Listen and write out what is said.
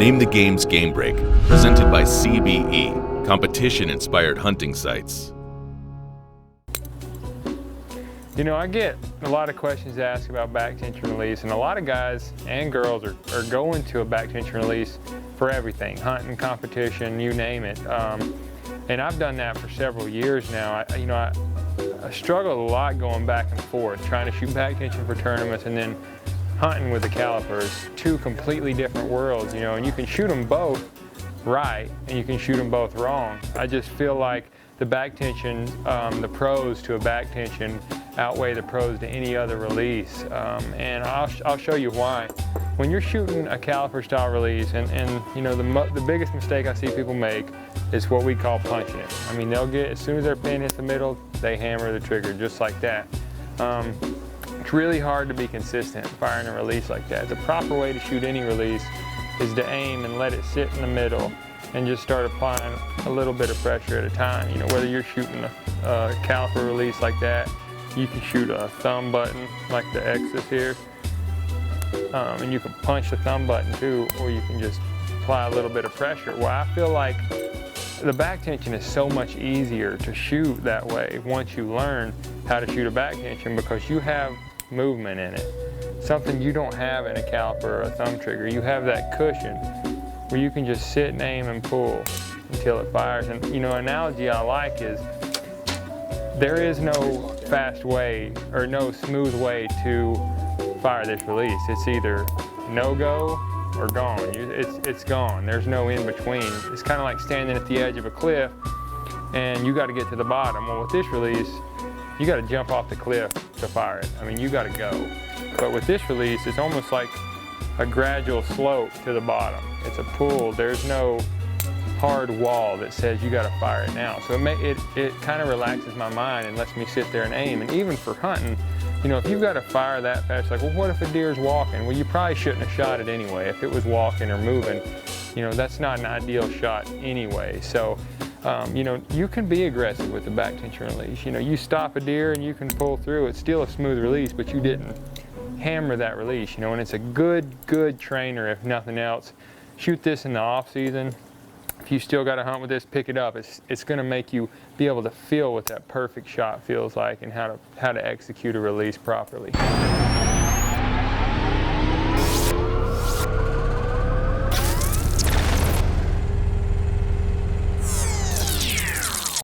Name the Game's Game Break, presented by CBE, competition-inspired hunting sites. You know, I get a lot of questions asked about back tension release, and a lot of guys and girls are going to a back tension release for everything, hunting, competition, you name it. And I've done that for several years now. I struggled a lot going back and forth, trying to shoot back tension for tournaments and then hunting with the calipers. Two completely different worlds, you know, and you can shoot them both right and you can shoot them both wrong. I just feel like the back tension, the pros to a back tension outweigh the pros to any other release, and I'll show you why. When you're shooting a caliper style release, and you know the biggest mistake I see people make is what we call punching it. I mean, they'll get, as soon as their pin hits the middle, they hammer the trigger just like that. It's really hard to be consistent firing a release like that. The proper way to shoot any release is to aim and let it sit in the middle and just start applying a little bit of pressure at a time. You know, whether you're shooting a caliper release like that, you can shoot a thumb button like the X is here, and you can punch the thumb button too, or you can just apply a little bit of pressure. Well, I feel like the back tension is so much easier to shoot that way once you learn how to shoot a back tension, because you have movement in it, something you don't have in a caliper or a thumb trigger. You have that cushion where you can just sit and aim and pull until it fires. And you know, an analogy I like is there is no fast way or no smooth way to fire this release. It's either no-go or gone. It's gone. There's no in between. It's kind of like standing at the edge of a cliff and you got to get to the bottom. Well, with this release, you got to jump off the cliff to fire it. I mean, you got to go. But with this release, it's almost like a gradual slope to the bottom. It's a pull. There's no hard wall that says you got to fire it now. So it kind of relaxes my mind and lets me sit there and aim. And even for hunting, you know, if you've got to fire that fast, like, well, what if a deer's walking? Well, you probably shouldn't have shot it anyway. If it was walking or moving, you know, that's not an ideal shot anyway. So, you know, you can be aggressive with the back tension release. You know, you stop a deer and you can pull through. It's still a smooth release, but you didn't hammer that release, you know, and it's a good trainer, if nothing else. Shoot this in the off season. If you still got to hunt with this, pick it up. It's going to make you be able to feel what that perfect shot feels like and how to execute a release properly.